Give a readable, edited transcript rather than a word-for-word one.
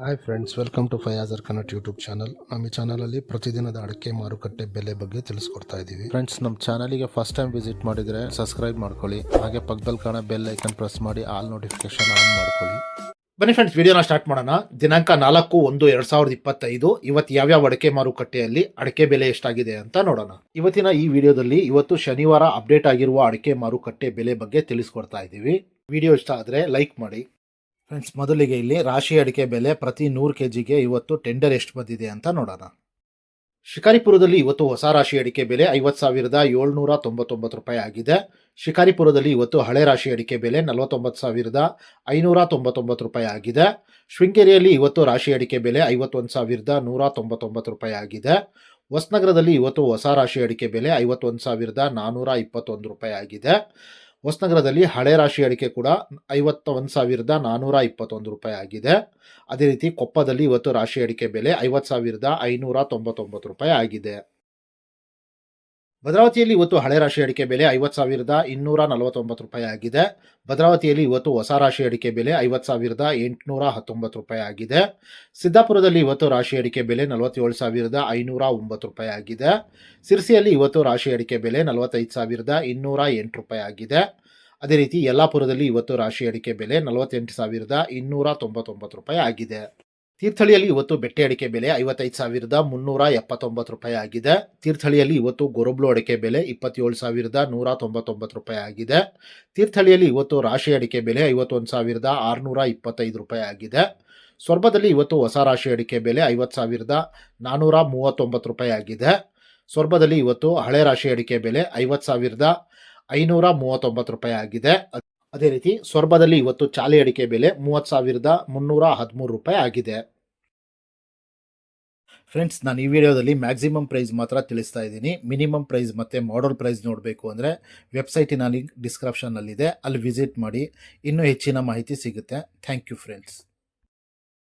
Hi friends, welcome to Fayazar Kannada YouTube channel. ನಮ್ಮ ಈ ಚಾನಲಲ್ಲಿ ಪ್ರತಿದಿನದ ಅಡಿಕೆ ಮಾರುಕಟ್ಟೆ ಬೆಲೆ ಬಗ್ಗೆ ತಿಳಿಸ್ಕೊಡ್ತಾ ಇದ್ದೀವಿ. ಫ್ರೆಂಡ್ಸ್, ನಮ್ಮ ಚಾನಲಿಗೆ ಫಸ್ಟ್ ಟೈಮ್ ವಿಸಿಟ್ ಮಾಡಿದರೆ ಸಬ್ಸ್ಕ್ರೈಬ್ ಮಾಡ್ಕೊಳ್ಳಿ. ಹಾಗೆ ಪಕ್ಕದಲ್ಲಿ ಕಾಣೋ ಬೆಲ್ ಐಕನ್ ಪ್ರೆಸ್ ಮಾಡಿ ಆಲ್ ನೋಟಿಫಿಕೇಶನ್ ಆನ್ ಮಾಡ್ಕೊಳ್ಳಿ. ಬನ್ನಿ ಫ್ರೆಂಡ್ಸ್, ವಿಡಿಯೋನ ಸ್ಟಾರ್ಟ್ ಮಾಡೋಣ. ದಿನಾಂಕ 4/1/2025 ಇವತ್ತು ಯಾವ್ಯಾವ ಅಡಿಕೆ ಮಾರುಕಟ್ಟೆಯಲ್ಲಿ ಅಡಿಕೆ ಬೆಲೆ ಎಷ್ಟಾಗಿದೆ ಅಂತ ನೋಡೋಣ. ಇವತ್ತಿನ ಈ ವಿಡಿಯೋದಲ್ಲಿ ಇವತ್ತು ಶನಿವಾರ ಅಪ್ಡೇಟ್ ಆಗಿರುವ ಅಡಿಕೆ ಮಾರುಕಟ್ಟೆ ಬೆಲೆ ಬಗ್ಗೆ ತಿಳಿಸ್ಕೊಡ್ತಾ ಇದ್ದೀವಿ. ವಿಡಿಯೋ ಇಷ್ಟ ಆದರೆ ಲೈಕ್ ಮಾಡಿ. ಫ್ರೆಂಡ್ಸ್, ಮೊದಲಿಗೆ ಇಲ್ಲಿ ರಾಶಿ ಅಡಿಕೆ ಬೆಲೆ ಪ್ರತಿ 100 kgಗೆ ಇವತ್ತು ಟೆಂಡರ್ ಎಷ್ಟು ಬಂದಿದೆ ಅಂತ ನೋಡೋಣ. ಶಿಕಾರಿಪುರದಲ್ಲಿ ಇವತ್ತು ಹೊಸ ರಾಶಿ ಅಡಿಕೆ ಬೆಲೆ 50,799 ರೂಪಾಯಿ ಆಗಿದೆ. ಶಿಕಾರಿಪುರದಲ್ಲಿ ಇವತ್ತು ಹಳೆ ರಾಶಿ ಅಡಿಕೆ ಬೆಲೆ 49,599 ರೂಪಾಯಿ ಆಗಿದೆ. ಶೃಂಗೇರಿಯಲ್ಲಿ ಇವತ್ತು ರಾಶಿ ಅಡಿಕೆ ಬೆಲೆ 51,199 ರೂಪಾಯಿ ಆಗಿದೆ. ಹೊಸನಗರದಲ್ಲಿ ಇವತ್ತು ಹೊಸ ರಾಶಿ ಅಡಿಕೆ ಬೆಲೆ 51,421 ರೂಪಾಯಿ ಆಗಿದೆ. ಹೊಸನಗರದಲ್ಲಿ ಹಳೆ ರಾಶಿ ಅಡಿಕೆ ಕೂಡ 51,421 ರೂಪಾಯಿ ಆಗಿದೆ. ಅದೇ ರೀತಿ ಕೊಪ್ಪದಲ್ಲಿ ಇವತ್ತು ರಾಶಿ ಅಡಿಕೆ ಬೆಲೆ 50,599 ರೂಪಾಯಿ ಆಗಿದೆ. ಭದ್ರಾವತಿಯಲ್ಲಿ ಇವತ್ತು ಹಳೆ ರಾಶಿ ಅಡಿಕೆ ಬೆಲೆ 50,249 ರೂಪಾಯಿ ಆಗಿದೆ. ಭದ್ರಾವತಿಯಲ್ಲಿ ಇವತ್ತು ಹೊಸ ರಾಶಿ ಅಡಿಕೆ ಬೆಲೆ 50,819 ರೂಪಾಯಿ ಆಗಿದೆ. ಸಿದ್ದಾಪುರದಲ್ಲಿ ಇವತ್ತು ರಾಶಿ ಅಡಿಕೆ ಬೆಲೆ 47,509 ರೂಪಾಯಿ ಆಗಿದೆ. ಸಿರ್ಸಿಯಲ್ಲಿ ಇವತ್ತು ರಾಶಿ ಅಡಿಕೆ ಬೆಲೆ 45,208 ರೂಪಾಯಿ ಆಗಿದೆ. ಅದೇ ರೀತಿ ಯಲ್ಲಾಪುರದಲ್ಲಿ ಇವತ್ತು ರಾಶಿ ಅಡಿಕೆ ಬೆಲೆ 48,299 ರೂಪಾಯಿ ಆಗಿದೆ. ತೀರ್ಥಹಳ್ಳಿಯಲ್ಲಿ ಇವತ್ತು ಬೆಟ್ಟೆ ಅಡಿಕೆ ಬೆಲೆ 55,379 ರೂಪಾಯಿ ಆಗಿದೆ. ತೀರ್ಥಹಳ್ಳಿಯಲ್ಲಿ ಇವತ್ತು ಗೊರಬ್ಲು ಅಡಿಕೆ ಬೆಲೆ 27,199 ರೂಪಾಯಿ ಆಗಿದೆ. ತೀರ್ಥಹಳ್ಳಿಯಲ್ಲಿ ಇವತ್ತು ರಾಶಿ ಅಡಿಕೆ ಬೆಲೆ 51,625 ರೂಪಾಯಿ ಆಗಿದೆ. ಸೊರಬದಲ್ಲಿ ಇವತ್ತು ಹೊಸ ರಾಶಿ ಅಡಿಕೆ ಬೆಲೆ 50,439 ರೂಪಾಯಿ ಆಗಿದೆ. ಸೊರಬದಲ್ಲಿ ಇವತ್ತು ಹಳೆ ರಾಶಿ ಅಡಿಕೆ ಬೆಲೆ 50,539 ರೂಪಾಯಿ ಆಗಿದೆ. ಅದೇ ರೀತಿ ಸೊರಬದಲ್ಲಿ ಇವತ್ತು ಚಾಲಿ ಅಡಿಕೆ ಬೆಲೆ 30,313 ರೂಪಾಯಿ ಆಗಿದೆ. ಫ್ರೆಂಡ್ಸ್, ನಾನು ಈ ವಿಡಿಯೋದಲ್ಲಿ ಮ್ಯಾಕ್ಸಿಮಮ್ ಪ್ರೈಸ್ ಮಾತ್ರ ತಿಳಿಸ್ತಾ ಇದ್ದೀನಿ. ಮಿನಿಮಮ್ ಪ್ರೈಸ್ ಮತ್ತು ಮಾಡಲ್ ಪ್ರೈಸ್ ನೋಡಬೇಕು ಅಂದರೆ ವೆಬ್ಸೈಟಿನ ಲಿಂಕ್ ಡಿಸ್ಕ್ರಿಪ್ಷನ್ನಲ್ಲಿದೆ, ಅಲ್ಲಿ ವಿಸಿಟ್ ಮಾಡಿ ಇನ್ನೂ ಹೆಚ್ಚಿನ ಮಾಹಿತಿ ಸಿಗುತ್ತೆ. Thank you friends.